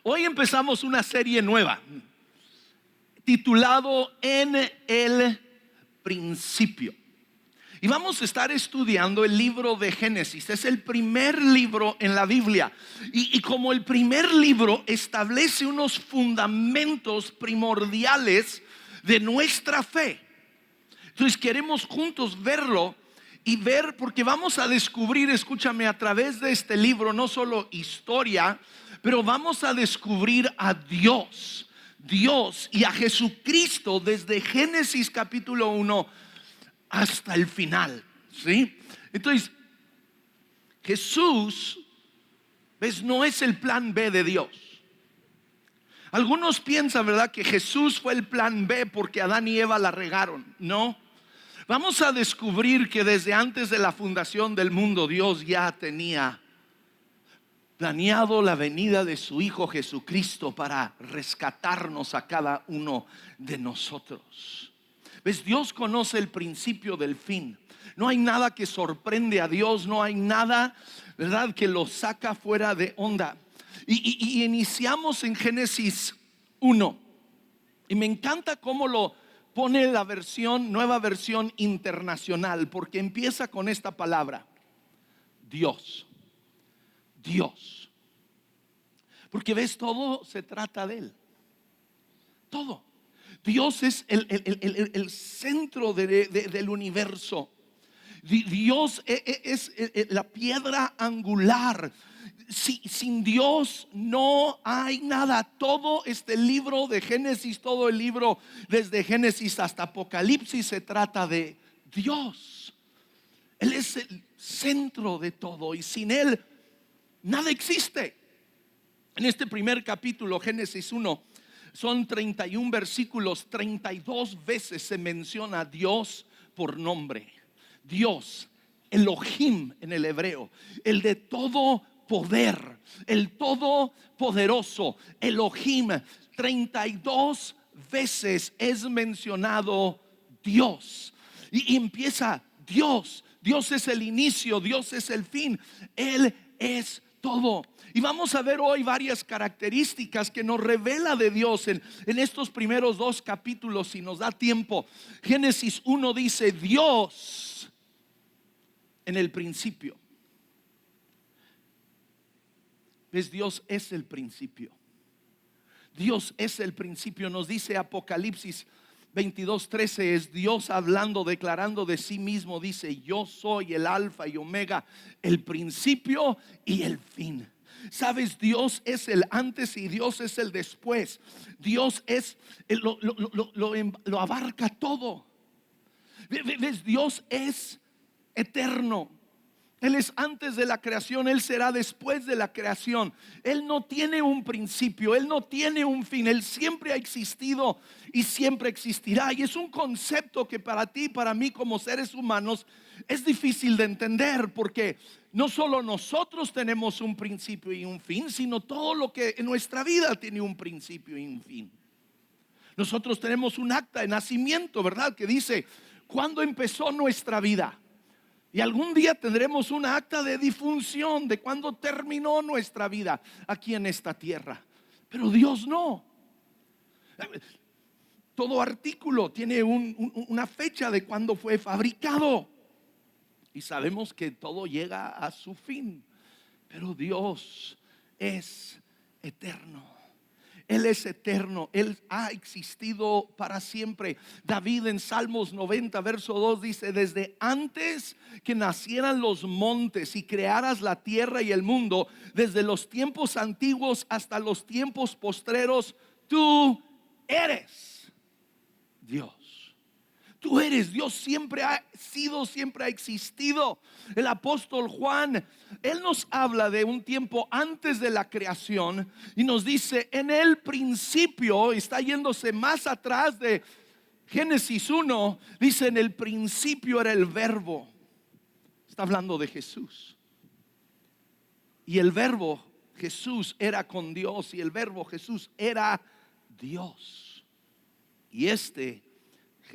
Hoy empezamos una serie nueva titulado En el Principio. Y vamos a estar estudiando el libro de Génesis. Es el primer libro en la Biblia. Y como el primer libro establece unos fundamentos primordiales de nuestra fe. Entonces queremos juntos verlo y ver, porque vamos a descubrir, escúchame, a través de este libro, no solo historia, pero vamos a descubrir a Dios y a Jesucristo desde Génesis capítulo 1 hasta el final, ¿sí? Entonces, Jesús, ¿ves? No es el plan B de Dios. Algunos piensan, ¿verdad?, que Jesús fue el plan B porque Adán y Eva la regaron. No. Vamos a descubrir que desde antes de la fundación del mundo Dios ya tenía planeado la venida de su Hijo Jesucristo para rescatarnos a cada uno de nosotros. ¿Ves? Dios conoce el principio del fin. No hay nada que sorprende a Dios, no hay nada, ¿verdad?, que lo saca fuera de onda. Y iniciamos en Génesis 1. Y me encanta cómo lo pone la nueva versión internacional, porque empieza con esta palabra: Dios. Dios. Porque ves, todo se trata de Él. Todo. Dios es el centro del universo. Dios es la piedra angular. Sin Dios no hay nada. Todo este libro de Génesis, todo el libro desde Génesis hasta Apocalipsis se trata de Dios. Él es el centro de todo y sin Él nada existe. En este primer capítulo, Génesis 1, son 31 versículos. 32 veces se menciona a Dios por nombre. Dios, Elohim en el hebreo, el de todo poder, el todopoderoso, Elohim. 32 veces es mencionado Dios. Y empieza Dios. Dios es el inicio, Dios es el fin. Él es todo. Y vamos a ver hoy varias características que nos revela de Dios en estos primeros 2 capítulos, si nos da tiempo. Génesis 1 dice: Dios en el principio. ¿Ves? Dios es el principio. Dios es el principio. Nos dice Apocalipsis 22:13, es Dios hablando, declarando de sí mismo. Dice: yo soy el alfa y omega, el principio y el fin. Sabes, Dios es el antes y Dios es el después. Dios es lo abarca todo. ¿Ves? Dios es eterno. Él es antes de la creación, Él será después de la creación. Él no tiene un principio, Él no tiene un fin. Él siempre ha existido y siempre existirá. Y es un concepto que para ti y para mí como seres humanos es difícil de entender, porque no solo nosotros tenemos un principio y un fin, sino todo lo que en nuestra vida tiene un principio y un fin. Nosotros tenemos un acta de nacimiento, ¿verdad?, que dice cuándo empezó nuestra vida. Y algún día tendremos un acta de difunción de cuándo terminó nuestra vida aquí en esta tierra. Pero Dios no. Todo artículo tiene una fecha de cuándo fue fabricado. Y sabemos que todo llega a su fin. Pero Dios es eterno. Él es eterno, Él ha existido para siempre. David en Salmos 90 verso 2 dice: desde antes que nacieran los montes y crearas la tierra y el mundo, desde los tiempos antiguos hasta los tiempos postreros, tú eres Dios. Tú eres Dios, siempre ha sido, siempre ha existido. El apóstol Juan, él nos habla de un tiempo antes de la creación y nos dice: en el principio, está yéndose más atrás de Génesis 1, dice: en el principio era el verbo. Está hablando de Jesús. Y el verbo Jesús era con Dios y el verbo Jesús era Dios. Y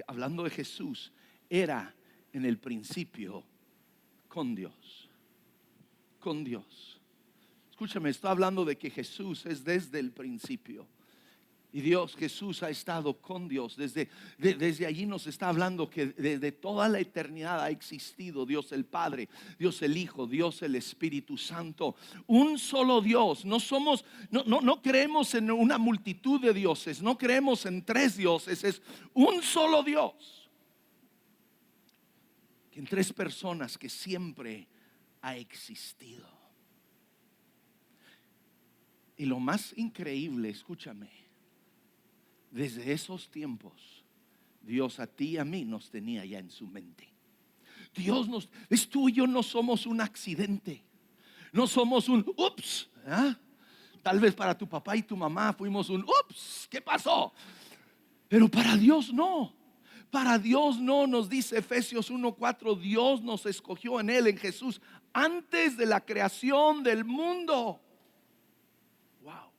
hablando de Jesús, era en el principio con Dios. Con Dios. Escúchame, estoy hablando de que Jesús es desde el principio. Y Jesús ha estado con Dios. Desde allí nos está hablando que desde toda la eternidad ha existido Dios el Padre, Dios el Hijo, Dios el Espíritu Santo. Un solo Dios. No creemos en una multitud de dioses. No creemos en tres dioses. Es un solo Dios. Que en tres personas que siempre ha existido. Y lo más increíble, escúchame, desde esos tiempos, Dios a ti y a mí nos tenía ya en su mente. Ves, tú y yo no somos un accidente, no somos un ups. Tal vez para tu papá y tu mamá fuimos un ups, ¿qué pasó? Pero para Dios no. Para Dios no, nos dice Efesios 1:4, Dios nos escogió en Él, en Jesús, antes de la creación del mundo. Wow.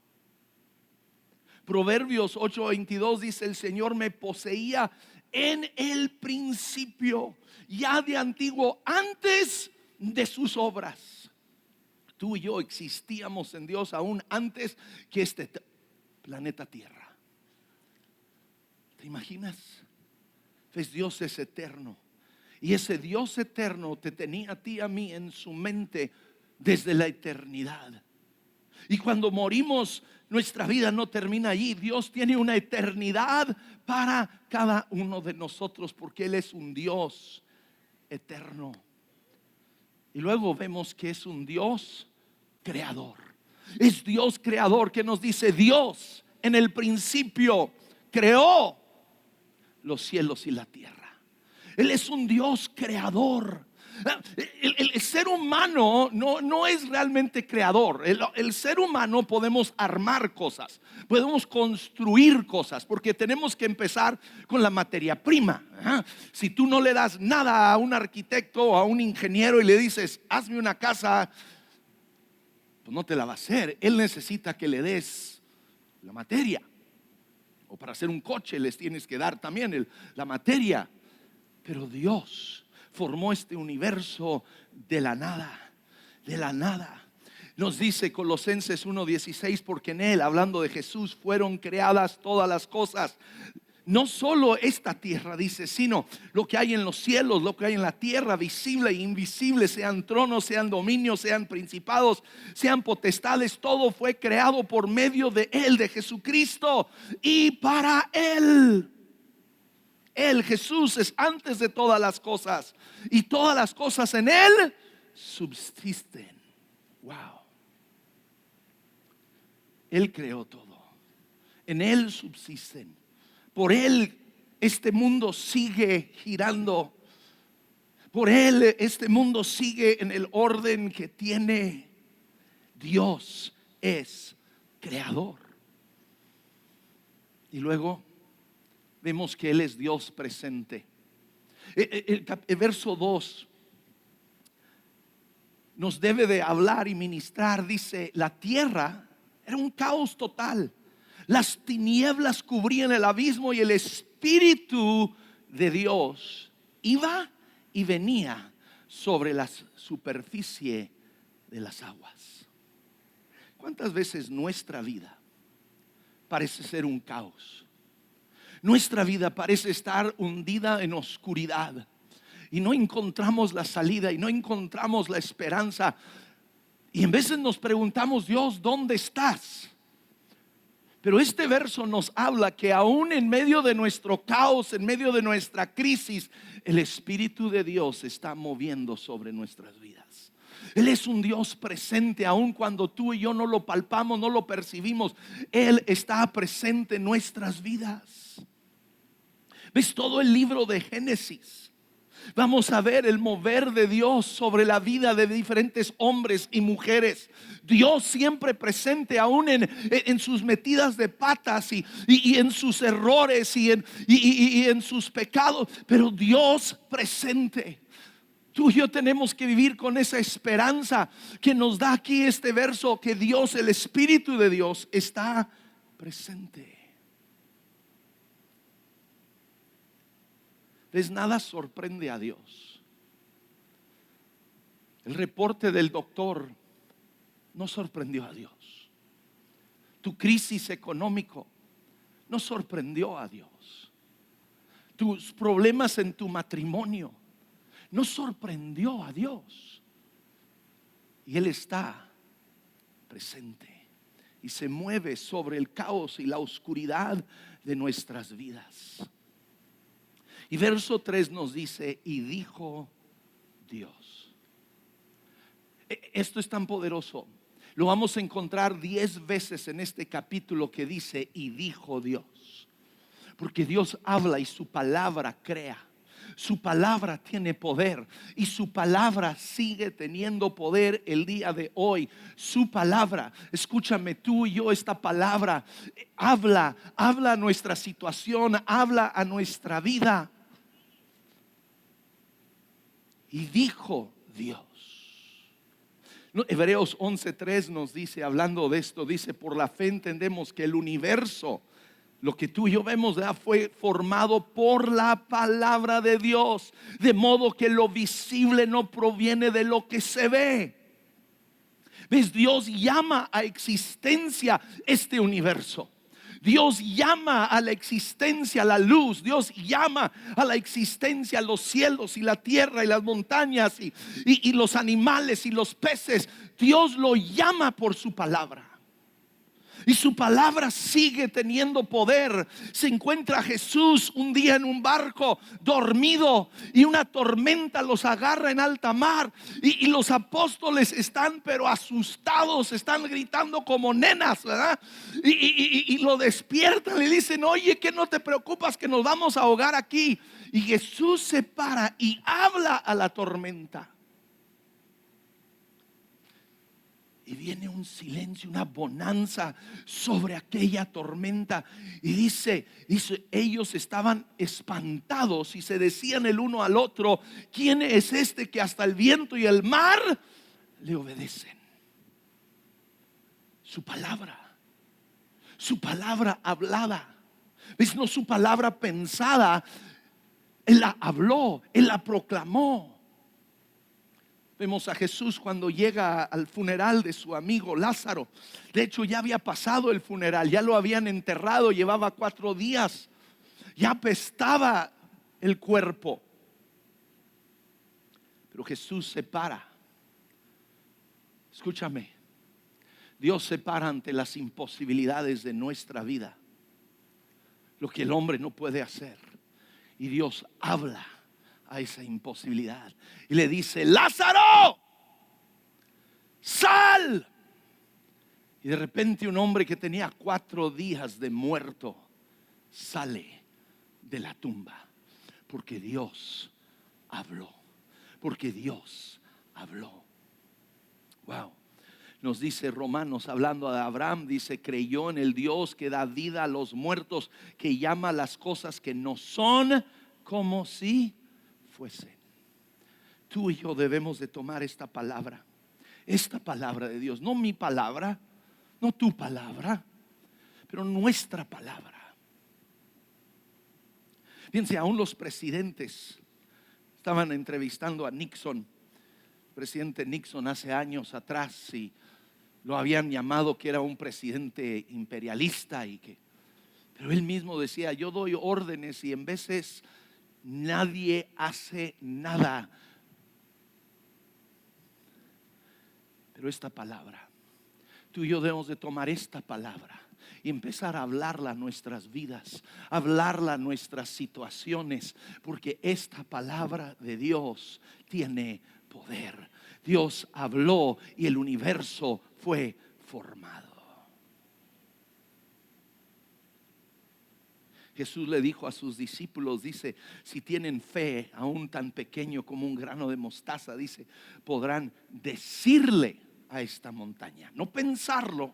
Proverbios 8:22 dice: el Señor me poseía en el principio, ya de antiguo, antes de sus obras. Tú y yo existíamos en Dios aún antes que este planeta Tierra. ¿Te imaginas? Pues Dios es eterno. Y ese Dios eterno te tenía a ti y a mí en su mente desde la eternidad. Y cuando morimos, nuestra vida no termina allí. Dios tiene una eternidad para cada uno de nosotros, porque Él es un Dios eterno. Y luego vemos que es un Dios creador. Es Dios creador, que nos dice: Dios en el principio creó los cielos y la tierra. Él es un Dios creador. El ser humano no es realmente creador. El ser humano podemos armar cosas, podemos construir cosas, porque tenemos que empezar con la materia prima. Si tú no le das nada a un arquitecto o a un ingeniero y le dices: hazme una casa, pues no te la va a hacer. Él necesita que le des la materia. O para hacer un coche les tienes que dar también la materia. Pero Dios formó este universo de la nada, de la nada. Nos dice Colosenses 1:16, porque en Él, hablando de Jesús, fueron creadas todas las cosas. No solo esta tierra, dice, sino lo que hay en los cielos, lo que hay en la tierra, visible e invisible, sean tronos, sean dominios, sean principados, sean potestades. Todo fue creado por medio de Él, de Jesucristo, y para Él. Él, Jesús, es antes de todas las cosas, y todas las cosas en Él subsisten. Wow. Él creó todo. En Él subsisten. Por Él este mundo sigue girando. Por Él este mundo sigue en el orden que tiene. Dios es creador. Y luego vemos que Él es Dios presente. El verso 2 nos debe de hablar y ministrar. Dice: la tierra era un caos total. Las tinieblas cubrían el abismo, y el Espíritu de Dios iba y venía sobre la superficie de las aguas. ¿Cuántas veces nuestra vida parece ser un caos? Nuestra vida parece estar hundida en oscuridad y no encontramos la salida y no encontramos la esperanza. Y en veces nos preguntamos: Dios, ¿dónde estás? Pero este verso nos habla que aún en medio de nuestro caos, en medio de nuestra crisis, el Espíritu de Dios se está moviendo sobre nuestras vidas. Él es un Dios presente, aun cuando tú y yo no lo palpamos, no lo percibimos. Él está presente en nuestras vidas. ¿Ves? Todo el libro de Génesis, vamos a ver el mover de Dios sobre la vida de diferentes hombres y mujeres. Dios siempre presente, aún en sus metidas de patas y en sus errores y en sus pecados. Pero Dios presente. Tú y yo tenemos que vivir con esa esperanza que nos da aquí este verso, que Dios, el Espíritu de Dios, está presente. Pues nada sorprende a Dios. El reporte del doctor no sorprendió a Dios. Tu crisis económico no sorprendió a Dios. Tus problemas en tu matrimonio no sorprendió a Dios. Y Él está presente y se mueve sobre el caos y la oscuridad de nuestras vidas. Y verso 3 nos dice: y dijo Dios. Esto es tan poderoso. Lo vamos a encontrar 10 veces en este capítulo que dice: y dijo Dios. Porque Dios habla y su palabra crea. Su palabra tiene poder y su palabra sigue teniendo poder el día de hoy. Su palabra, escúchame tú y yo, esta palabra habla a nuestra situación, habla a nuestra vida. Y dijo Dios. Hebreos 11:3 nos dice, hablando de esto, dice: por la fe entendemos que el universo, lo que tú y yo vemos, fue formado por la palabra de Dios, de modo que lo visible no proviene de lo que se ve. ¿Ves? Dios llama a existencia este universo. Dios llama a la existencia la luz. Dios llama a la existencia los cielos y la tierra y las montañas y los animales y los peces. Dios lo llama por su palabra. Y su palabra sigue teniendo poder. Se encuentra Jesús un día en un barco dormido y una tormenta los agarra en alta mar. Y los apóstoles están pero asustados, están gritando como nenas, ¿verdad? Y lo despiertan, le dicen: oye, que no te preocupas, que nos vamos a ahogar aquí. Y Jesús se para y habla a la tormenta. Y viene un silencio, una bonanza sobre aquella tormenta. Y dice, ellos estaban espantados y se decían el uno al otro: ¿quién es este que hasta el viento y el mar le obedecen? Su palabra hablada. ¿Ves? No su palabra pensada. Él la habló, Él la proclamó. Vemos a Jesús cuando llega al funeral de su amigo Lázaro. De hecho, ya había pasado el funeral, ya lo habían enterrado, llevaba 4 días, ya apestaba el cuerpo. Pero Jesús se para. Escúchame, Dios se para ante las imposibilidades de nuestra vida, lo que el hombre no puede hacer. Y Dios habla a esa imposibilidad y le dice: Lázaro, sal. Y de repente un hombre que tenía 4 días de muerto sale de la tumba, porque Dios habló. Porque Dios habló. Wow. Nos dice Romanos, hablando de Abraham, dice: creyó en el Dios que da vida a los muertos, que llama las cosas que no son como si fuesen. Tú y yo debemos de tomar esta palabra de Dios, no mi palabra, no tu palabra, pero nuestra palabra. Fíjense, aún los presidentes estaban entrevistando a Nixon, presidente Nixon, hace años atrás, y lo habían llamado que era un presidente imperialista pero él mismo decía: yo doy órdenes y en veces nadie hace nada. Pero esta palabra, tú y yo debemos de tomar esta palabra y empezar a hablarla a nuestras vidas, hablarla a nuestras situaciones, porque esta palabra de Dios tiene poder. Dios habló y el universo fue formado. Jesús le dijo a sus discípulos, dice: si tienen fe, aún tan pequeño como un grano de mostaza, dice, podrán decirle a esta montaña, no pensarlo,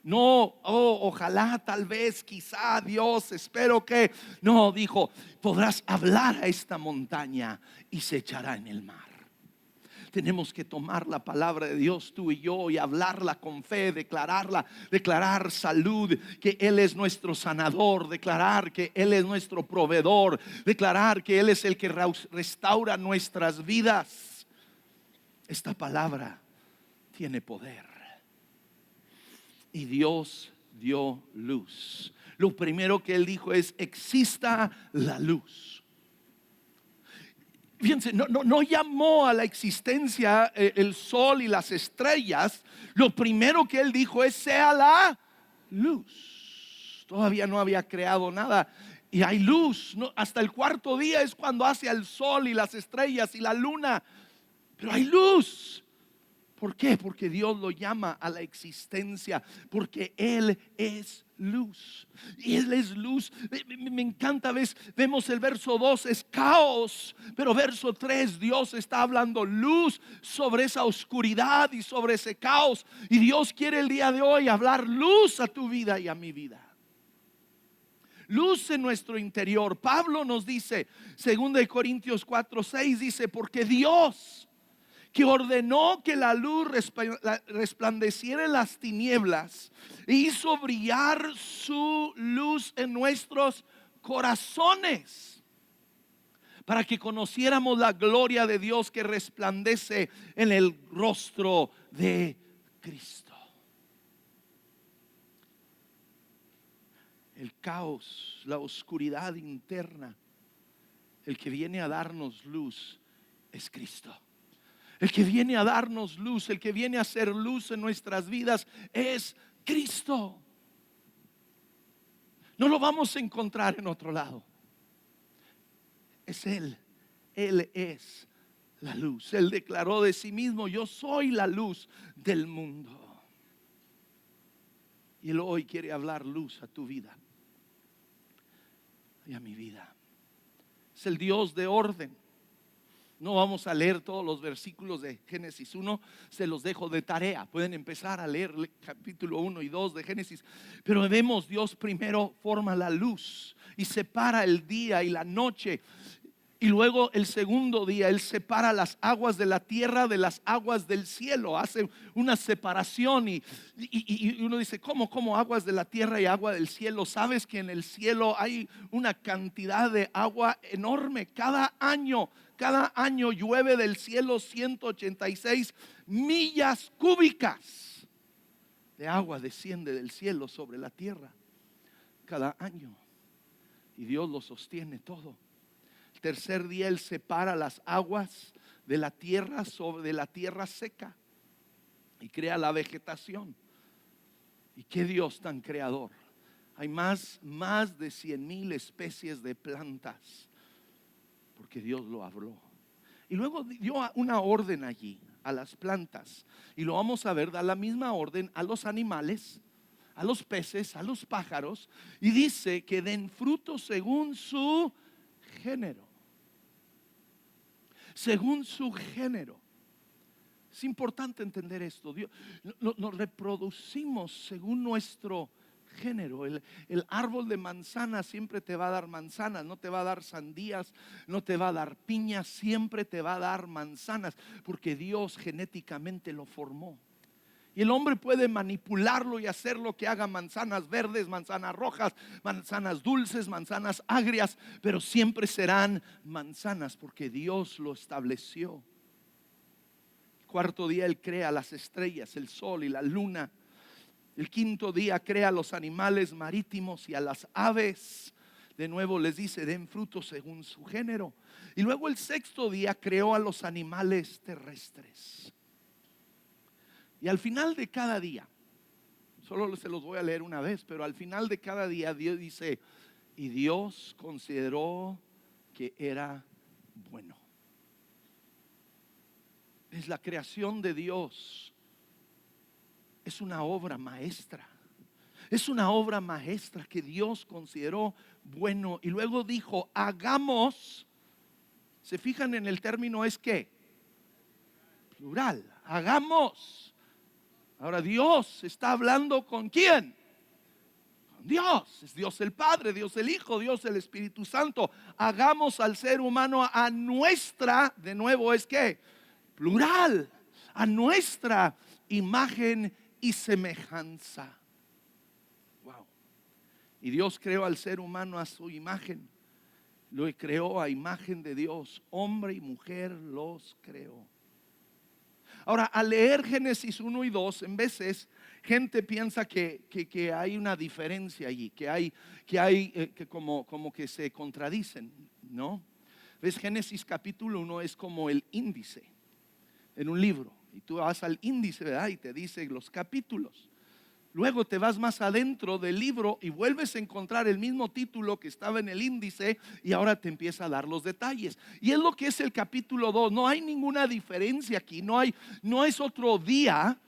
no, ojalá, tal vez, quizá, Dios, espero que. No, dijo, podrás hablar a esta montaña y se echará en el mar. Tenemos que tomar la palabra de Dios, tú y yo, y hablarla con fe, declararla, declarar salud, que Él es nuestro sanador, declarar que Él es nuestro proveedor, declarar que Él es el que restaura nuestras vidas. Esta palabra tiene poder. y Dios dio luz. Lo primero que él dijo es: exista la luz. Fíjense, no llamó a la existencia el sol y las estrellas. Lo primero que él dijo es: sea la luz. Todavía no había creado nada y hay luz. Hasta el cuarto día es cuando hace el sol y las estrellas y la luna, pero hay luz. ¿Por qué? Porque Dios lo llama a la existencia, porque Él es luz. Y Él es luz. Me encanta, vemos el verso 2, es caos, pero verso 3, Dios está hablando luz sobre esa oscuridad y sobre ese caos. Y Dios quiere el día de hoy hablar luz a tu vida y a mi vida. Luz en nuestro interior. Pablo nos dice, 2 Corintios 4:6, dice: porque Dios, que ordenó que la luz resplandeciera en las tinieblas, e hizo brillar su luz en nuestros corazones, para que conociéramos la gloria de Dios que resplandece en el rostro de Cristo. El caos, la oscuridad interna, el que viene a darnos luz es Cristo. El que viene a darnos luz, el que viene a hacer luz en nuestras vidas es Cristo. No lo vamos a encontrar en otro lado. Es Él. Él es la luz. Él declaró de sí mismo: yo soy la luz del mundo. Y Él hoy quiere hablar luz a tu vida y a mi vida. Es el Dios de orden. No vamos a leer todos los versículos de Génesis 1, se los dejo de tarea. Pueden empezar a leer capítulo 1 y 2 de Génesis. Pero vemos, Dios primero forma la luz y separa el día y la noche. Y luego el segundo día Él separa las aguas de la tierra de las aguas del cielo. Hace una separación y uno dice: ¿cómo aguas de la tierra y agua del cielo? Sabes que en el cielo hay una cantidad de agua enorme. Cada año llueve del cielo 186 millas cúbicas de agua desciende del cielo sobre la tierra cada año. Y Dios lo sostiene todo. Tercer día Él separa las aguas de la tierra de la tierra seca y crea la vegetación. ¿Y qué Dios tan creador? Hay más de 100,000 especies de plantas, porque Dios lo habló. Y luego dio una orden allí a las plantas, y lo vamos a ver, da la misma orden a los animales, a los peces, a los pájaros, y dice que den fruto según su género. Según su género. Es importante entender esto. Nos reproducimos según nuestro género. El árbol de manzana siempre te va a dar manzanas, no te va a dar sandías, no te va a dar piñas, siempre te va a dar manzanas, porque Dios genéticamente lo formó. Y el hombre puede manipularlo y hacerlo que haga manzanas verdes, manzanas rojas, manzanas dulces, manzanas agrias, pero siempre serán manzanas porque Dios lo estableció. El cuarto día Él crea las estrellas, el sol y la luna. El quinto día crea a los animales marítimos y a las aves. De nuevo les dice: den fruto según su género. Y luego el sexto día creó a los animales terrestres. Y al final de cada día, solo se los voy a leer una vez, pero al final de cada día Dios dice: y Dios consideró que era bueno. Es la creación de Dios. Es una obra maestra. Es una obra maestra que Dios consideró bueno. Y luego dijo: hagamos. ¿Se fijan en el término? Es que plural. Hagamos. Ahora Dios está hablando ¿con quién? Con Dios. Es Dios el Padre, Dios el Hijo, Dios el Espíritu Santo. Hagamos al ser humano a nuestra, de nuevo es que plural, a nuestra imagen y semejanza. Wow. Y Dios creó al ser humano a su imagen. Lo creó a imagen de Dios. Hombre y mujer los creó. Ahora, al leer Génesis 1 y 2, en veces gente piensa que hay una diferencia allí, que como que se contradicen, ¿no? ¿Ves? Génesis capítulo 1 es como el índice en un libro. Y tú vas al índice, ¿verdad? Y te dice los capítulos. Luego te vas más adentro del libro y vuelves a encontrar el mismo título que estaba en el índice y ahora te empieza a dar los detalles. Y es lo que es el capítulo 2. No hay ninguna diferencia aquí, no es otro día.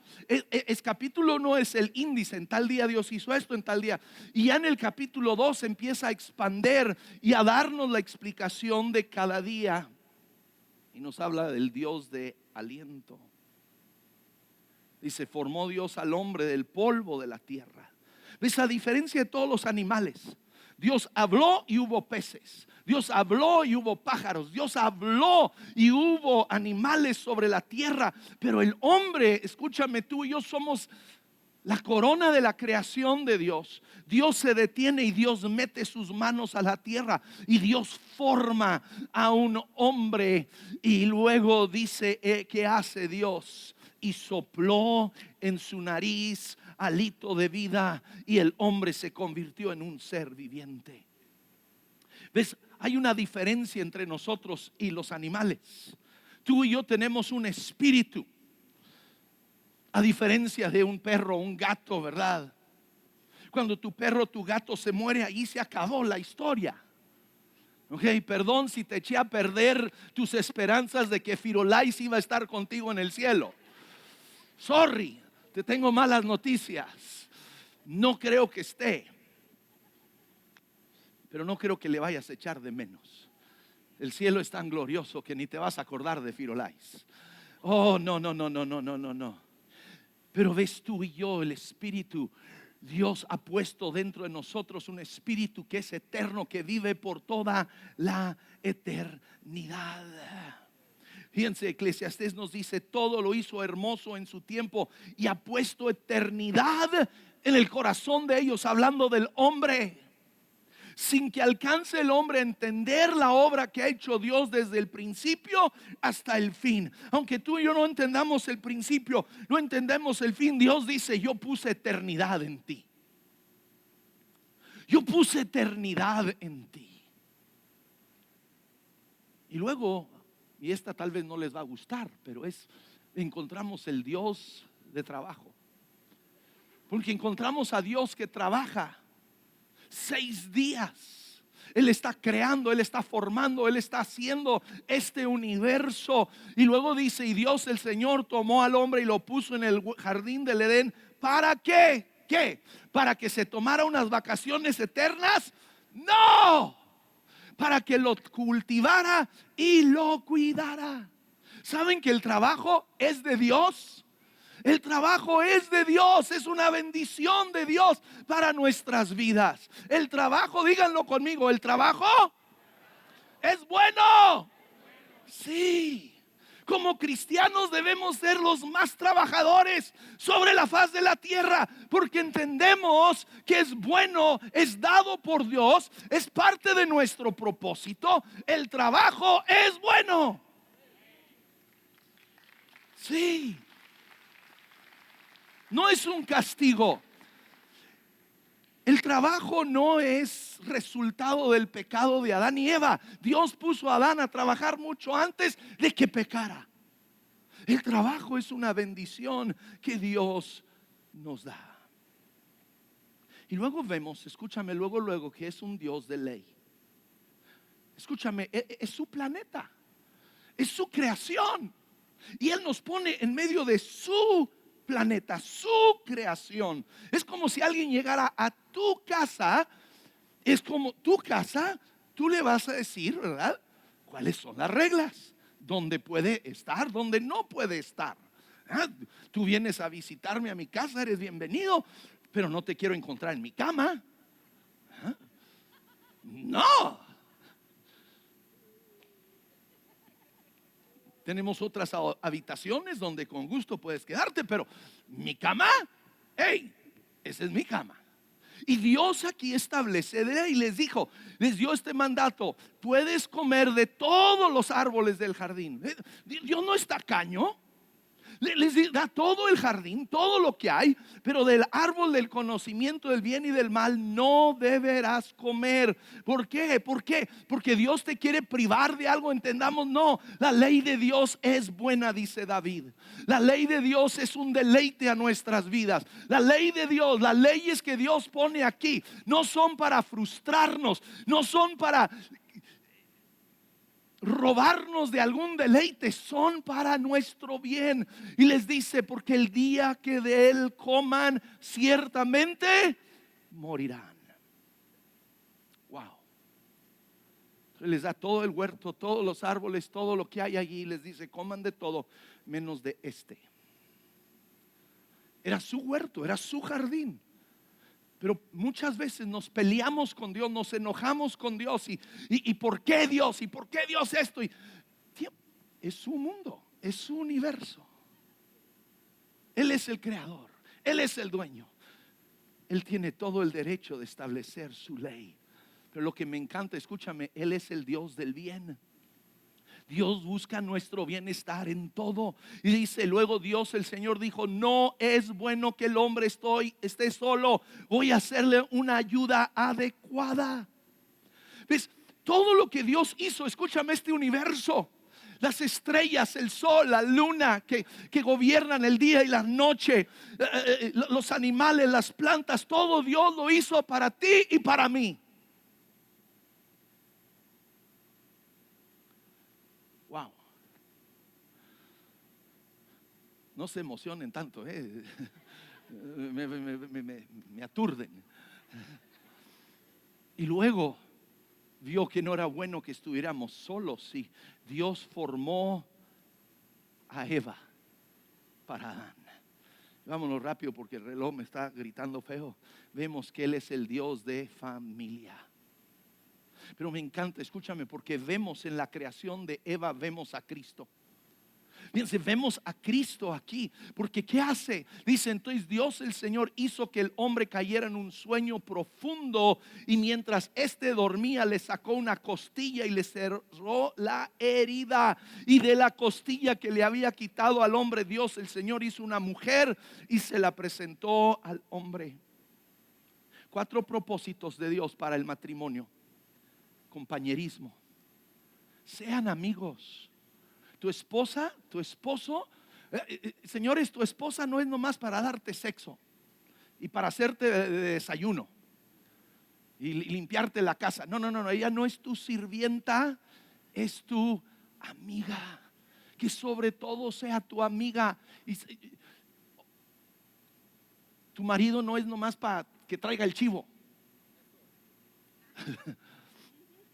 Es capítulo 1 es el índice, en tal día Dios hizo esto, en tal día. Y ya en el capítulo 2 empieza a expander y a darnos la explicación de cada día. Y nos habla del Dios de aliento. Dice, formó Dios al hombre del polvo de la tierra. ¿Ves? A diferencia de todos los animales, Dios habló y hubo peces. Dios habló y hubo pájaros. Dios habló y hubo animales sobre la tierra. Pero el hombre, escúchame, tú y yo somos la corona de la creación de Dios. Dios se detiene y Dios mete sus manos a la tierra y Dios forma a un hombre. Y luego dice, ¿qué hace Dios? Y sopló en su nariz hálito de vida y el hombre se convirtió en un ser viviente. ¿Ves? Hay una diferencia entre nosotros y los animales. Tú y yo tenemos un espíritu, a diferencia de un perro o un gato, ¿verdad? Cuando tu perro o tu gato se muere, ahí se acabó la historia. Ok, perdón si te eché a perder tus esperanzas de que Firulais iba a estar contigo en el cielo. Sorry, te tengo malas noticias. No creo que esté, pero no creo que le vayas a echar de menos. El cielo es tan glorioso que ni te vas a acordar de Firulais. Oh, no. Pero ves, tú y yo, el espíritu, Dios ha puesto dentro de nosotros un espíritu que es eterno, que vive por toda la eternidad. Fíjense, Eclesiastés nos dice, todo lo hizo hermoso en su tiempo y ha puesto eternidad en el corazón de ellos, hablando del hombre. Sin que alcance el hombre a entender la obra que ha hecho Dios desde el principio hasta el fin. Aunque tú y yo no entendamos el principio, no entendemos el fin, Dios dice, yo puse eternidad en ti. Yo puse eternidad en ti. Y luego, y esta tal vez no les va a gustar, pero encontramos el Dios de trabajo. Porque encontramos a Dios que trabaja 6 días. Él está creando, Él está formando, Él está haciendo este universo. Y luego dice, y Dios el Señor tomó al hombre y lo puso en el jardín del Edén. ¿Para qué? ¿Qué? ¿Para que se tomara unas vacaciones eternas? No, para que lo cultivara y lo cuidara. ¿Saben que el trabajo es de Dios? El trabajo es de Dios, es una bendición de Dios para nuestras vidas. El trabajo, díganlo conmigo, el trabajo es bueno. Sí, como cristianos debemos ser los más trabajadores sobre la faz de la tierra, porque entendemos que es bueno, es dado por Dios, es parte de nuestro propósito. El trabajo es bueno. Sí. No es un castigo. El trabajo no es resultado del pecado de Adán y Eva. Dios puso a Adán a trabajar mucho antes de que pecara. El trabajo es una bendición que Dios nos da. Y luego vemos, escúchame, luego que es un Dios de ley. Escúchame, es su planeta, es su creación. Y Él nos pone en medio de su planeta, su creación. Es como si alguien llegara a tu casa. Es como tu casa. Tú le vas a decir, ¿verdad?, cuáles son las reglas, dónde puede estar, dónde no puede estar. Tú vienes a visitarme a mi casa, eres bienvenido, pero no te quiero encontrar en mi cama. No. Tenemos otras habitaciones donde con gusto puedes quedarte, pero mi cama, hey, esa es mi cama. Y Dios aquí establece y les dio este mandato: puedes comer de todos los árboles del jardín. Dios no es tacaño. Les da todo el jardín, todo lo que hay, pero del árbol del conocimiento del bien y del mal no deberás comer. ¿Por qué? ¿Por qué? Porque Dios te quiere privar de algo. Entendamos, no. La ley de Dios es buena, dice David. La ley de Dios es un deleite a nuestras vidas. La ley de Dios, las leyes que Dios pone aquí, no son para frustrarnos, no son para robarnos de algún deleite, son para nuestro bien. Y les dice, porque el día que de él coman, ciertamente morirán. Wow. Entonces les da todo el huerto, todos los árboles, todo lo que hay allí. Les dice, coman de todo, menos de este. Era su huerto, era su jardín. Pero muchas veces nos peleamos con Dios, nos enojamos con Dios. ¿Y por qué Dios? ¿Y por qué Dios esto? Es su mundo, es su universo. Él es el creador, Él es el dueño. Él tiene todo el derecho de establecer su ley. Pero lo que me encanta, escúchame, Él es el Dios del bien. Dios busca nuestro bienestar en todo. Y dice luego Dios, el Señor dijo, no es bueno que el hombre esté solo. Voy a hacerle una ayuda adecuada. ¿Ves? Todo lo que Dios hizo, escúchame, este universo, las estrellas, el sol, la luna que gobiernan el día y la noche, los animales, las plantas, todo Dios lo hizo para ti y para mí. Wow. No se emocionen tanto, me aturden. Y luego vio que no era bueno que estuviéramos solos. Y Dios formó a Eva para Adán. Vámonos rápido porque el reloj me está gritando feo. Vemos que Él es el Dios de familia. Pero me encanta, escúchame, porque vemos en la creación de Eva, vemos a Cristo. Fíjense, vemos a Cristo aquí. Porque ¿qué hace? Dice, entonces Dios el Señor hizo que el hombre cayera en un sueño profundo, y mientras éste dormía le sacó una costilla y le cerró la herida. Y de la costilla que le había quitado al hombre, Dios el Señor hizo una mujer y se la presentó al hombre. 4 propósitos de Dios para el matrimonio. Compañerismo. Sean amigos. Tu esposa, tu esposo, señores, tu esposa no es nomás para darte sexo y para hacerte de desayuno y limpiarte la casa. No, ella no es tu sirvienta, es tu amiga. Que sobre todo sea tu amiga. Y tu marido no es nomás para que traiga el chivo.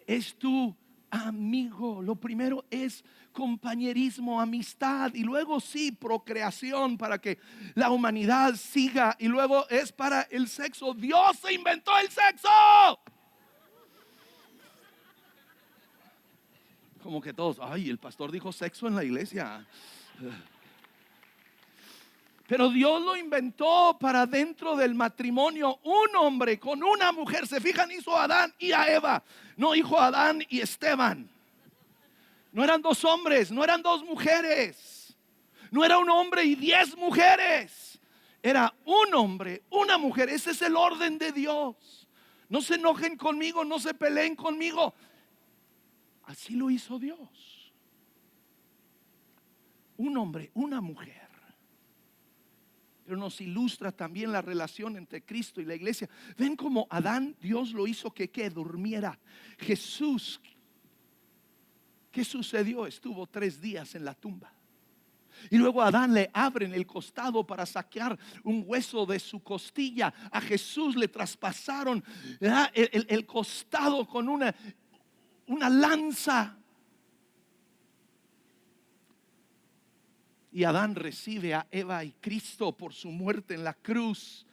Es tu amigo. Lo primero es compañerismo, amistad, y luego sí, procreación para que la humanidad siga, y luego es para el sexo. Dios se inventó el sexo. Como que todos, ay, el pastor dijo sexo en la iglesia. Pero Dios lo inventó para dentro del matrimonio. Un hombre con una mujer. Se fijan, hizo a Adán y a Eva. No hizo a Adán y Esteban. No eran 2 hombres, no eran 2 mujeres. No era un hombre y 10 mujeres. Era un hombre, una mujer. Ese es el orden de Dios. No se enojen conmigo, no se peleen conmigo. Así lo hizo Dios. Un hombre, una mujer. Pero nos ilustra también la relación entre Cristo y la iglesia. Ven como Adán, Dios lo hizo que durmiera. Jesús, ¿qué sucedió? Estuvo 3 días en la tumba. Y luego a Adán le abren el costado para sacar un hueso de su costilla. A Jesús le traspasaron el costado con una lanza. Y Adán recibe a Eva y Cristo por su muerte en la cruz,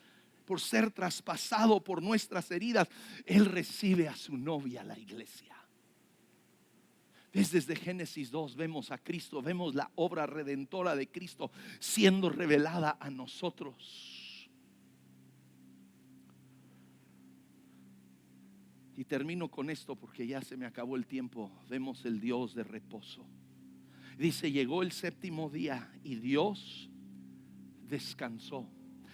por ser traspasado por nuestras heridas. Él recibe a su novia, la iglesia. Desde Génesis 2 vemos a Cristo, vemos la obra redentora de Cristo siendo revelada a nosotros. Y termino con esto porque ya se me acabó el tiempo. Vemos el Dios de reposo. Dice, llegó el séptimo día y Dios descansó.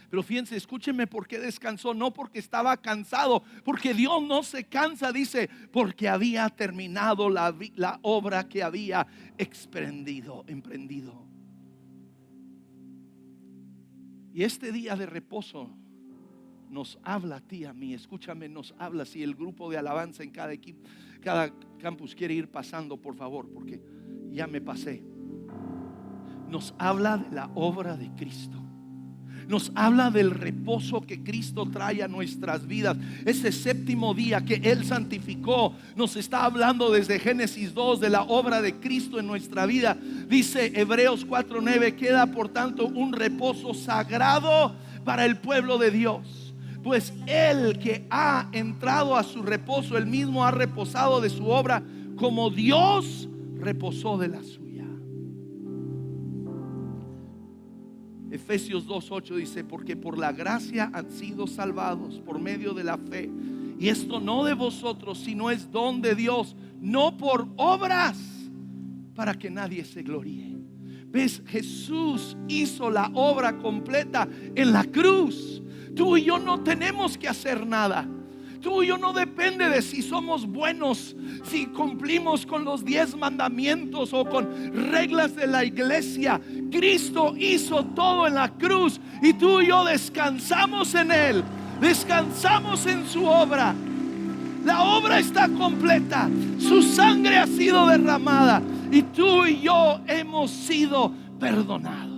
Pero fíjense, escúchenme, ¿por qué descansó? No porque estaba cansado, porque Dios no se cansa. Dice, porque había terminado la obra que había emprendido. Y este día de reposo nos habla a ti, a mí. Escúchame, nos habla. Si el grupo de alabanza en cada equipo, cada campus quiere ir pasando, por favor, porque ya me pasé. Nos habla de la obra de Cristo. Nos habla del reposo que Cristo trae a nuestras vidas. Ese séptimo día que Él santificó, nos está hablando desde Génesis 2 de la obra de Cristo en nuestra vida. Dice Hebreos 4:9, queda por tanto un reposo sagrado para el pueblo de Dios. Pues el que ha entrado a su reposo, él mismo ha reposado de su obra como Dios reposó de la suya. Efesios 2:8 dice, porque por la gracia han sido salvados por medio de la fe. Y esto no de vosotros, sino es don de Dios, no por obras, para que nadie se gloríe. ¿Ves? Jesús hizo la obra completa en la cruz. Tú y yo no tenemos que hacer nada. Tú y yo no depende de si somos buenos, si cumplimos con los 10 mandamientos o con reglas de la iglesia. Cristo hizo todo en la cruz y tú y yo descansamos en Él, descansamos en su obra. La obra está completa, su sangre ha sido derramada y tú y yo hemos sido perdonados.